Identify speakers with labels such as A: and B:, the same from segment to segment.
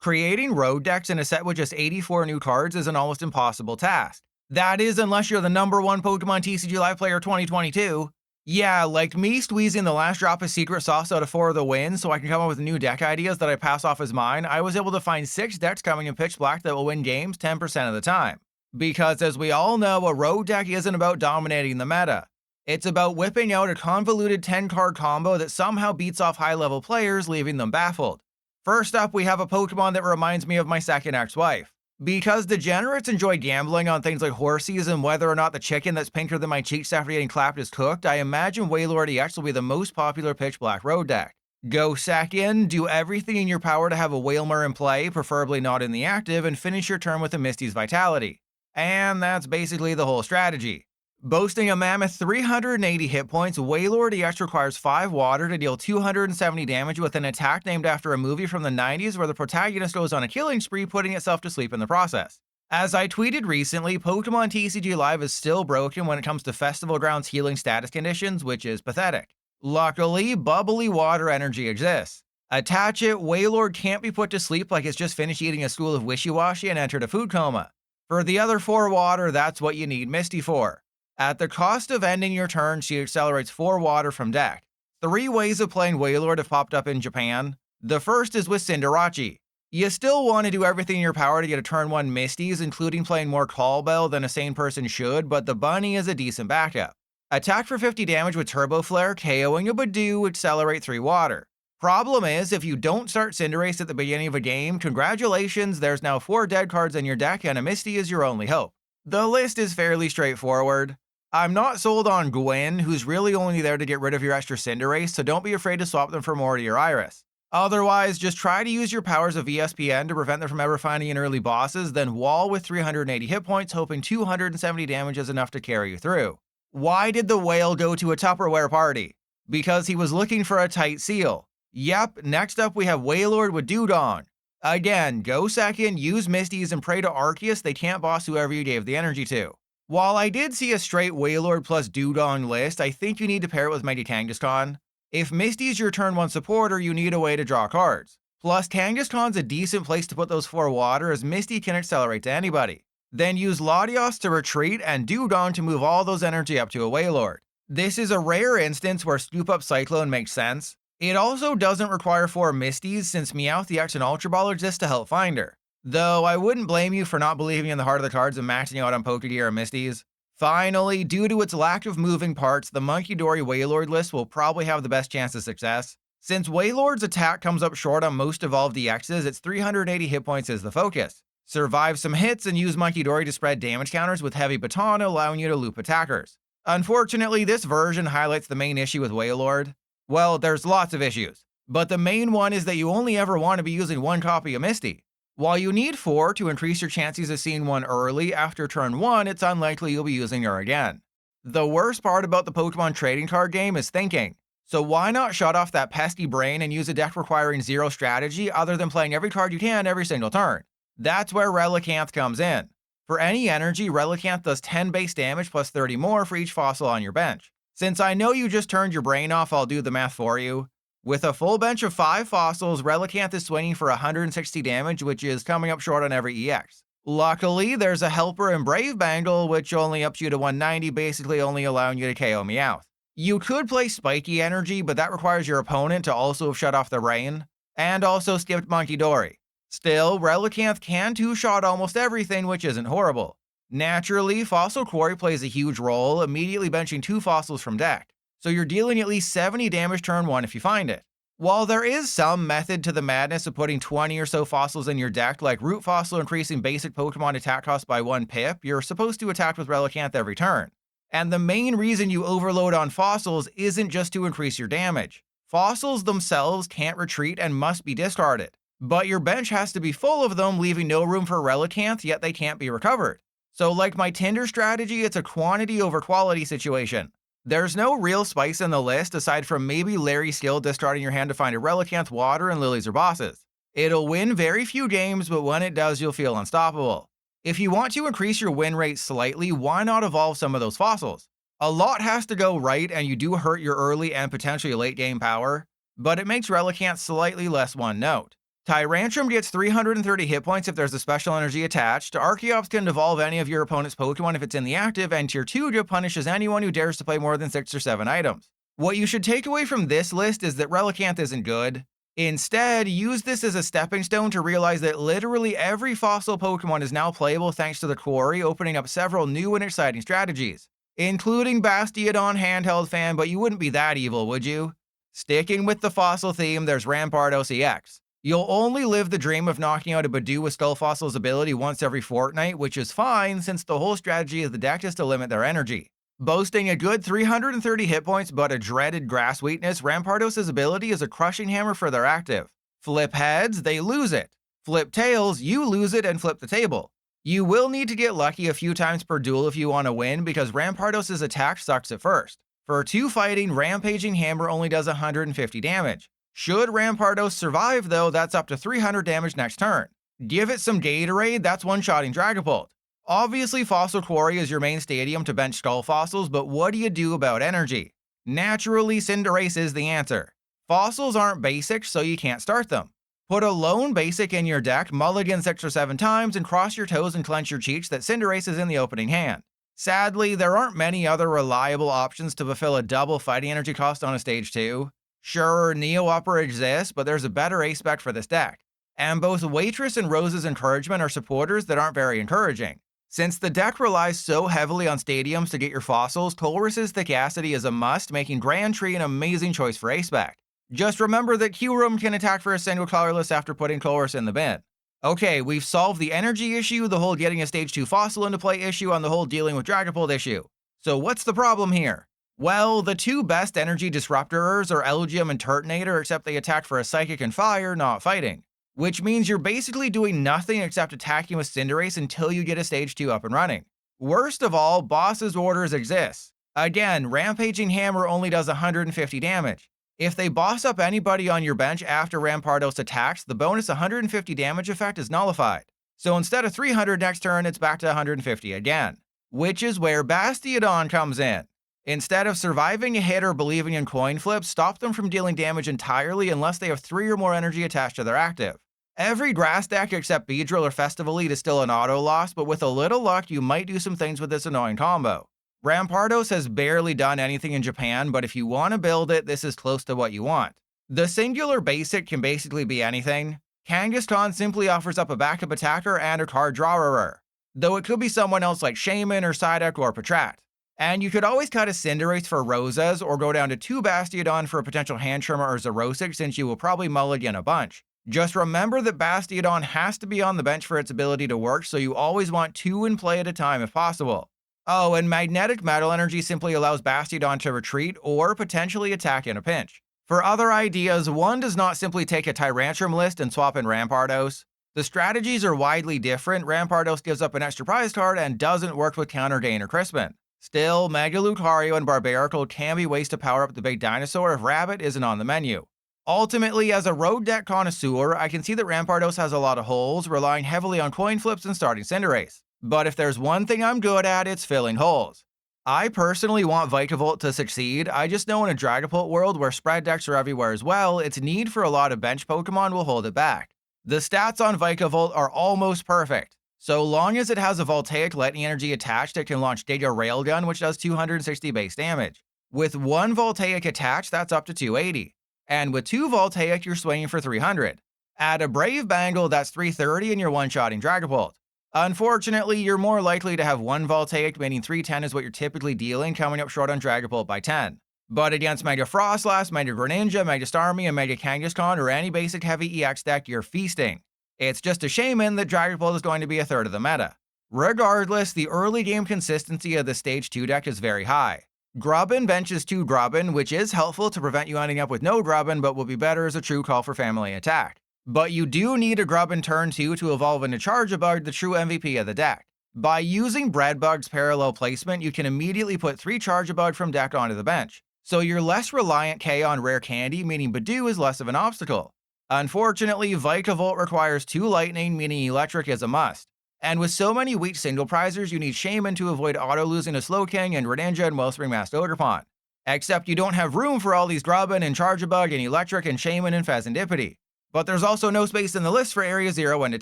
A: Creating road decks in a set with just 84 new cards is an almost impossible task. That is, unless you're the #1 Pokemon TCG Live Player 2022. Yeah, like me squeezing the last drop of secret sauce out of 4 of the wins so I can come up with new deck ideas that I pass off as mine, I was able to find 6 decks coming in Pitch Black that will win games 10% of the time. Because as we all know, a road deck isn't about dominating the meta. It's about whipping out a convoluted 10-card combo that somehow beats off high-level players, leaving them baffled. First up, we have a Pokemon that reminds me of my second ex-wife. Because degenerates enjoy gambling on things like horsies and whether or not the chicken that's pinker than my cheeks after getting clapped is cooked, I imagine Wailord EX will be the most popular Pitch Black road deck. Go second, do everything in your power to have a Wailmer in play, preferably not in the active, and finish your turn with a Misty's Vitality. And that's basically the whole strategy. Boasting a mammoth 380 hit points, Wailord EX requires 5 water to deal 270 damage with an attack named after a movie from the 90s where the protagonist goes on a killing spree, putting itself to sleep in the process. As I tweeted recently, Pokemon TCG Live is still broken when it comes to Festival Grounds healing status conditions, which is pathetic. Luckily, Bubbly Water Energy exists. Attach it, Wailord can't be put to sleep like it's just finished eating a school of wishy-washy and entered a food coma. For the other 4 water, that's what you need Misty for. At the cost of ending your turn, she accelerates 4 water from deck. 3 ways of playing Wailord have popped up in Japan. The first is with Cinderace. You still want to do everything in your power to get a turn 1 Misties, including playing more Call Bell than a sane person should, but the bunny is a decent backup. Attack for 50 damage with Turbo Flare, KOing a Badoo, accelerate 3 water. Problem is, if you don't start Cinderace at the beginning of a game, congratulations, there's now 4 dead cards in your deck and a Misty is your only hope. The list is fairly straightforward. I'm not sold on Gwen, who's really only there to get rid of your extra Cinderace, so don't be afraid to swap them for Morty or Iris. Otherwise, just try to use your powers of ESPN to prevent them from ever finding an early bosses, then wall with 380 hit points, hoping 270 damage is enough to carry you through. Why did the whale go to a Tupperware party? Because he was looking for a tight seal. Yep, next up we have Wailord with Dewdong. Again, go second, use Misties, and pray to Arceus they can't boss whoever you gave the energy to. While I did see a straight Wailord plus Dewdong list, I think you need to pair it with Mighty Kangaskhan. If Misty's your turn 1 supporter, you need a way to draw cards. Plus, Kangaskhan's a decent place to put those 4 water as Misty can accelerate to anybody. Then use Latios to retreat and Dewdong to move all those energy up to a Wailord. This is a rare instance where Scoop Up Cyclone makes sense. It also doesn't require 4 Misties since Meowth EX and Ultra Ball exist to help find her. Though I wouldn't blame you for not believing in the heart of the cards and maxing out on Pokégear and Misties. Finally, due to its lack of moving parts, the Munkidori Wailord list will probably have the best chance of success. Since Wailord's attack comes up short on most evolved EXs, its 380 hit points is the focus. Survive some hits and use Munkidori to spread damage counters with Heavy Baton, allowing you to loop attackers. Unfortunately, this version highlights the main issue with Wailord. Well, there's lots of issues, but the main one is that you only ever want to be using 1 copy of Misty. While you need 4 to increase your chances of seeing one early, after turn 1, it's unlikely you'll be using her again. The worst part about the Pokemon trading card game is thinking, so why not shut off that pesky brain and use a deck requiring 0 strategy other than playing every card you can every single turn? That's where Relicanth comes in. For any energy, Relicanth does 10 base damage plus 30 more for each fossil on your bench. Since I know you just turned your brain off, I'll do the math for you. With a full bench of 5 fossils, Relicanth is swinging for 160 damage, which is coming up short on every EX. Luckily, there's a Helper and Brave Bangle, which only ups you to 190, basically only allowing you to KO Meowth. You could play Spiky Energy, but that requires your opponent to also have shut off the rain, and also skipped Munkidori. Still, Relicanth can 2-shot almost everything, which isn't horrible. Naturally, Fossil Quarry plays a huge role, immediately benching 2 fossils from deck. So you're dealing at least 70 damage turn 1 if you find it. While there is some method to the madness of putting 20 or so fossils in your deck, like Root Fossil increasing basic Pokemon attack cost by 1 pip, you're supposed to attack with Relicanth every turn. And the main reason you overload on fossils isn't just to increase your damage. Fossils themselves can't retreat and must be discarded. But your bench has to be full of them, leaving no room for Relicanth, yet they can't be recovered. So like my Tinder strategy, it's a quantity over quality situation. There's no real spice in the list aside from maybe Larry Skill discarding your hand to find a Relicanth, Water, and Lilies or bosses. It'll win very few games, but when it does, you'll feel unstoppable. If you want to increase your win rate slightly, why not evolve some of those fossils? A lot has to go right, and you do hurt your early and potentially late game power, but it makes Relicanth slightly less one note. Tyrantrum gets 330 hit points if there's a special energy attached, Archeops can devolve any of your opponent's Pokemon if it's in the active, and Tirtouga punishes anyone who dares to play more than 6 or 7 items. What you should take away from this list is that Relicanth isn't good. Instead, use this as a stepping stone to realize that literally every fossil Pokemon is now playable thanks to the quarry, opening up several new and exciting strategies, including Bastiodon Handheld Fan, but you wouldn't be that evil, would you? Sticking with the fossil theme, there's Rampardos EX. You'll only live the dream of knocking out a Budew with Skull Fossil's ability once every fortnight, which is fine since the whole strategy of the deck is to limit their energy. Boasting a good 330 hit points but a dreaded grass weakness, Rampardos' ability is a crushing hammer for their active. Flip heads, they lose it. Flip tails, you lose it and flip the table. You will need to get lucky a few times per duel if you want to win because Rampardos' attack sucks at first. For 2 fighting, Rampaging Hammer only does 150 damage. Should Rampardos survive though, that's up to 300 damage next turn. Give it some Gatorade, that's one-shotting Dragapult. Obviously, Fossil Quarry is your main stadium to bench Skull Fossils, but what do you do about energy? Naturally, Cinderace is the answer. Fossils aren't basic, so you can't start them. Put a lone basic in your deck, mulligan 6 or 7 times, and cross your toes and clench your cheeks that Cinderace is in the opening hand. Sadly, there aren't many other reliable options to fulfill a double fighting energy cost on a stage 2. Sure, Neo Upper exists, but there's a better ace spec for this deck. And both Waitress and Rose's encouragement are supporters that aren't very encouraging. Since the deck relies so heavily on stadiums to get your fossils, Tolrus's Thickacity is a must, making Grand Tree an amazing choice for ace spec. Just remember that Kyurem can attack for a single colorless after putting Tolrus in the bin. Okay, we've solved the energy issue, the whole getting a stage 2 fossil into play issue, and the whole dealing with Dragapult issue. So what's the problem here? Well, the 2 best energy disruptorers are Elgium and Turtonator, except they attack for a Psychic and Fire, not fighting. Which means you're basically doing nothing except attacking with Cinderace until you get a stage 2 up and running. Worst of all, Boss's Orders exists. Again, Rampaging Hammer only does 150 damage. If they boss up anybody on your bench after Rampardos attacks, the bonus 150 damage effect is nullified. So instead of 300 next turn, it's back to 150 again. Which is where Bastiodon comes in. Instead of surviving a hit or believing in coin flips, stop them from dealing damage entirely unless they have 3 or more energy attached to their active. Every grass deck except Beedrill or Festivalite is still an auto loss, but with a little luck, you might do some things with this annoying combo. Rampardos has barely done anything in Japan, but if you want to build it, this is close to what you want. The singular basic can basically be anything. Kangaskhan simply offers up a backup attacker and a card drawer, though it could be someone else like Shaman or Psyduck or Patrat. And you could always cut a Cinderace for Rosas or go down to 2 Bastiodon for a potential Hand Trimmer or Xerosic since you will probably mulligan a bunch. Just remember that Bastiodon has to be on the bench for its ability to work, so you always want 2 in play at a time if possible. Oh, and Magnetic Metal Energy simply allows Bastiodon to retreat or potentially attack in a pinch. For other ideas, one does not simply take a Tyrantrum list and swap in Rampardos. The strategies are widely different. Rampardos gives up an extra prize card and doesn't work with Counter Gain or Crispin. Still, Mega Lucario and Barbaracle can be ways to power up the big dinosaur if Rabbit isn't on the menu. Ultimately, as a road deck connoisseur, I can see that Rampardos has a lot of holes, relying heavily on coin flips and starting Cinderace. But if there's one thing I'm good at, it's filling holes. I personally want Vikavolt to succeed. I just know in a Dragapult world where spread decks are everywhere as well, its need for a lot of bench Pokemon will hold it back. The stats on Vikavolt are almost perfect. So long as it has a Voltaic Lightning Energy attached, it can launch Giga Railgun, which does 260 base damage. With 1 Voltaic attached, that's up to 280. And with 2 Voltaic, you're swinging for 300. Add a Brave Bangle, that's 330, and you're one-shotting Dragapult. Unfortunately, you're more likely to have 1 Voltaic, meaning 310 is what you're typically dealing, coming up short on Dragapult by 10. But against Mega Frostlass, Mega Greninja, Mega Starmie, and Mega Kangaskhan, or any basic heavy EX deck, you're feasting. It's just a shame that Dragapult is going to be a third of the meta. Regardless, the early game consistency of the Stage 2 deck is very high. Grubbin benches 2 Grubbin, which is helpful to prevent you ending up with no Grubbin, but will be better as a true call for family attack. But you do need a Grubbin turn 2 to evolve into Charjabug, the true MVP of the deck. By using Breadbug's parallel placement, you can immediately put 3 Charjabug from deck onto the bench. So you're less reliant K on rare candy, meaning Budew is less of an obstacle. Unfortunately, Vikavolt requires 2 Lightning, meaning Electric is a must. And with so many weak single prizers, you need Shaman to avoid auto-losing to Slowking and Greninja and Wellspring Masked Ogerpon. Except you don't have room for all these Grubbin and Charjabug and Electric and Shaman and Pheasantipity. But there's also no space in the list for Area 0 and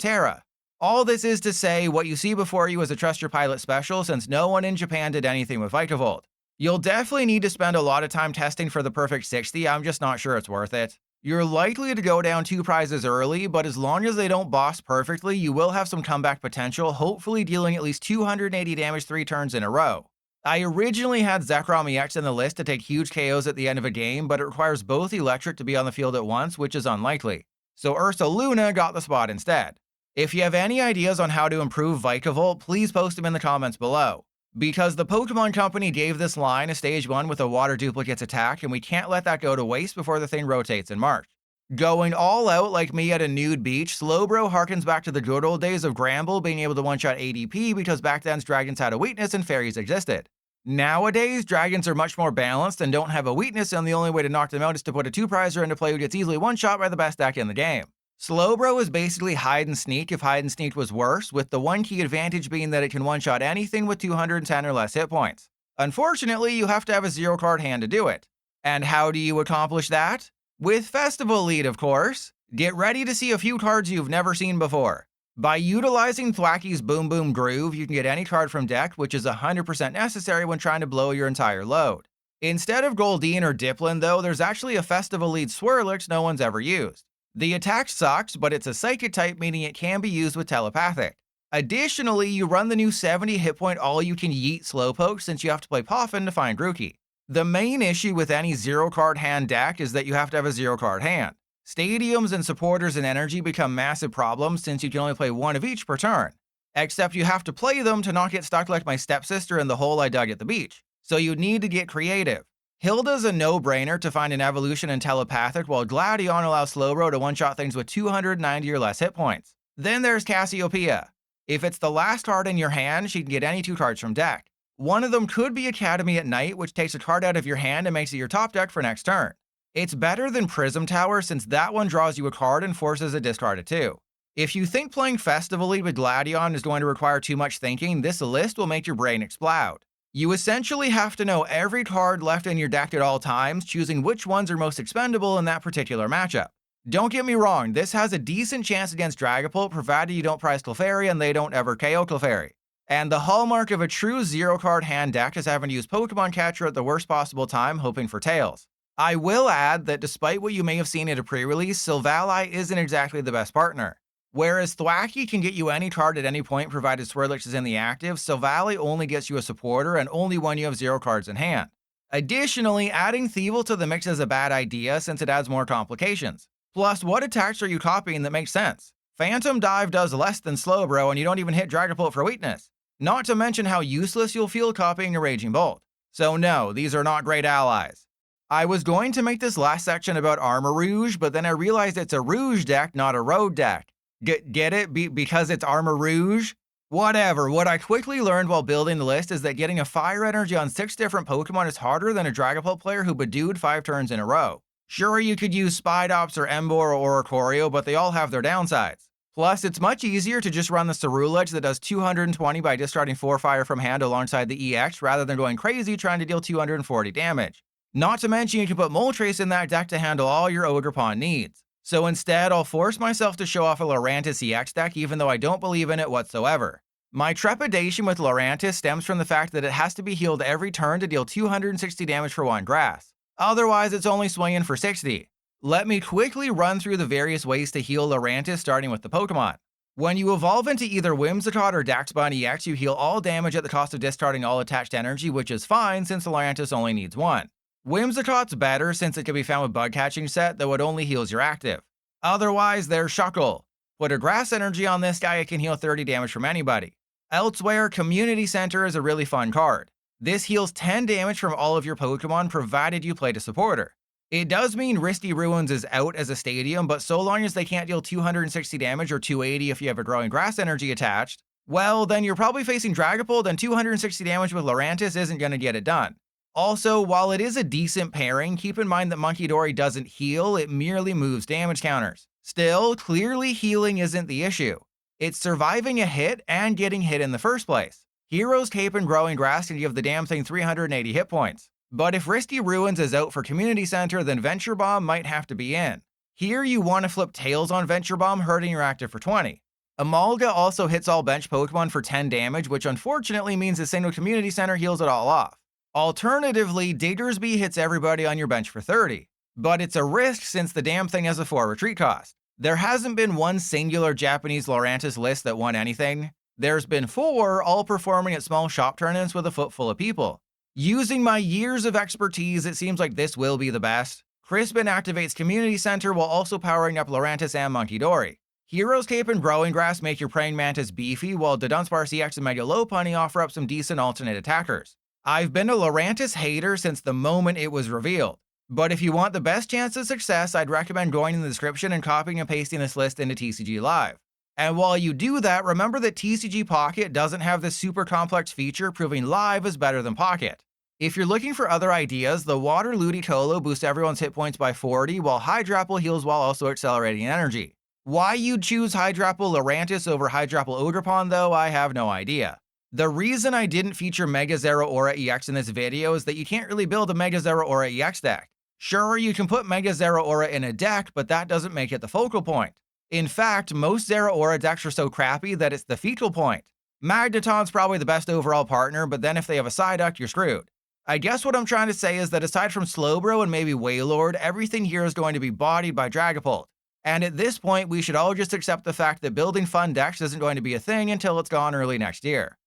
A: Terra. All this is to say, what you see before you is a Trust Your Pilot special since no one in Japan did anything with Vikavolt. You'll definitely need to spend a lot of time testing for the perfect 60, I'm just not sure it's worth it. You're likely to go down 2 prizes early, but as long as they don't boss perfectly, you will have some comeback potential, hopefully dealing at least 280 damage 3 turns in a row. I originally had Zekrom EX in the list to take huge KOs at the end of a game, but it requires both Electric to be on the field at once, which is unlikely. So Ursaluna got the spot instead. If you have any ideas on how to improve Vikavolt, please post them in the comments below. Because the Pokemon Company gave this line a stage 1 with a water duplicates attack, and we can't let that go to waste before the thing rotates in March. Going all out like me at a nude beach, Slowbro harkens back to the good old days of Gramble being able to one-shot ADP because back then dragons had a weakness and fairies existed. Nowadays, dragons are much more balanced and don't have a weakness, and the only way to knock them out is to put a 2-prizer into play who gets easily one-shot by the best deck in the game. Slowbro is basically hide and sneak if hide and sneak was worse, with the one key advantage being that it can one-shot anything with 210 or less hit points. Unfortunately, you have to have a 0-card hand to do it. And how do you accomplish that? With Festival Lead, of course. Get ready to see a few cards you've never seen before. By utilizing Thwacky's Boom Boom Groove, you can get any card from deck, which is 100% necessary when trying to blow your entire load. Instead of Goldeen or Dipplin, though, there's actually a Festival Lead Swirlix no one's ever used. The attack sucks, but it's a Psychic type, meaning it can be used with Telepathic. Additionally, you run the new 70 hit point all-you-can-yeet Slowpoke since you have to play Poffin to find Grookey. The main issue with any 0-card hand deck is that you have to have a 0-card hand. Stadiums and supporters and energy become massive problems since you can only play one of each per turn. Except you have to play them to not get stuck like my stepsister in the hole I dug at the beach. So you need to get creative. Hilda's a no-brainer to find an evolution in Telepathic, while Gladion allows Slowbro to one-shot things with 290 or less hit points. Then there's Cassiopeia. If it's the last card in your hand, she can get any 2 cards from deck. One of them could be Academy at Night, which takes a card out of your hand and makes it your top deck for next turn. It's better than Prism Tower since that one draws you a card and forces a discard of 2. If you think playing Festival League with Gladion is going to require too much thinking, this list will make your brain explode. You essentially have to know every card left in your deck at all times, choosing which ones are most expendable in that particular matchup. Don't get me wrong, this has a decent chance against Dragapult provided you don't prize Clefairy and they don't ever KO Clefairy. And the hallmark of a true 0-card hand deck is having to use Pokemon Catcher at the worst possible time, hoping for Tails. I will add that despite what you may have seen at a pre-release, Silvally isn't exactly the best partner. Whereas Thwacky can get you any card at any point provided Swirlix is in the active, Silvally only gets you a supporter and only when you have 0 cards in hand. Additionally, adding Thievul to the mix is a bad idea since it adds more complications. Plus, what attacks are you copying that makes sense? Phantom Dive does less than Slowbro and you don't even hit Dragapult for weakness. Not to mention how useless you'll feel copying a Raging Bolt. So no, these are not great allies. I was going to make this last section about Armor Rouge, but then I realized it's a Rouge deck, not a Road deck. Get it? Because it's Armor Rouge? Whatever, what I quickly learned while building the list is that getting a Fire Energy on 6 different Pokemon is harder than a Dragapult player who Badooed 5 turns in a row. Sure, you could use Spidops or Emboar or Oricorio, but they all have their downsides. Plus, it's much easier to just run the Cerulege that does 220 by discarding 4 fire from hand alongside the EX rather than going crazy trying to deal 240 damage. Not to mention you can put Moltres in that deck to handle all your Ogerpon needs. So instead, I'll force myself to show off a Lurantis EX deck even though I don't believe in it whatsoever. My trepidation with Lurantis stems from the fact that it has to be healed every turn to deal 260 damage for 1 grass. Otherwise, it's only swinging for 60. Let me quickly run through the various ways to heal Lurantis starting with the Pokemon. When you evolve into either Whimsicott or Daxbun EX, you heal all damage at the cost of discarding all attached energy, which is fine since Lurantis only needs 1. Whimsicott's better since it can be found with Bug Catching Set, though it only heals your active. Otherwise, there's Shuckle. Put a Grass Energy on this guy, it can heal 30 damage from anybody. Elsewhere, Community Center is a really fun card. This heals 10 damage from all of your Pokemon provided you played a supporter. It does mean Risty Ruins is out as a stadium, but so long as they can't deal 260 damage or 280 if you have a Growing Grass Energy attached, well, then you're probably facing Dragapult and 260 damage with Lurantis isn't going to get it done. Also, while it is a decent pairing, keep in mind that Munkidori doesn't heal, it merely moves damage counters. Still, clearly healing isn't the issue. It's surviving a hit and getting hit in the first place. Hero's Cape and Growing Grass can give the damn thing 380 hit points. But if Risty Ruins is out for Community Center, then Venture Bomb might have to be in. Here you want to flip Tails on Venture Bomb, hurting your active for 20. Amalga also hits all bench Pokemon for 10 damage, which unfortunately means the single community center heals it all off. Alternatively, Diggersby hits everybody on your bench for 30. But it's a risk since the damn thing has a 4 retreat cost. There hasn't been one singular Japanese Lurantis list that won anything. There's been 4, all performing at small shop tournaments with a foot full of people. Using my years of expertise, it seems like this will be the best. Crispin activates Community Center while also powering up Lurantis and Munkidori. Hero's Cape and Growing Grass make your Praying Mantis beefy, while the Dunsparce CX and Mega Lopunny offer up some decent alternate attackers. I've been a Lurantis hater since the moment it was revealed. But if you want the best chance of success, I'd recommend going in the description and copying and pasting this list into TCG Live. And while you do that, remember that TCG Pocket doesn't have this super complex feature, proving Live is better than Pocket. If you're looking for other ideas, the Water Ludicolo boosts everyone's hit points by 40, while Hydrapple heals while also accelerating energy. Why you'd choose Hydrapple Lurantis over Hydrapple Ogerpon though, I have no idea. The reason I didn't feature Mega Zeraora EX in this video is that you can't really build a Mega Zeraora EX deck. Sure, you can put Mega Zeraora in a deck, but that doesn't make it the focal point. In fact, most Zeraora decks are so crappy that it's the fetal point. Magneton's probably the best overall partner, but then if they have a Psyduck, you're screwed. I guess what I'm trying to say is that aside from Slowbro and maybe Wailord, everything here is going to be bodied by Dragapult. And at this point, we should all just accept the fact that building fun decks isn't going to be a thing until it's gone early next year.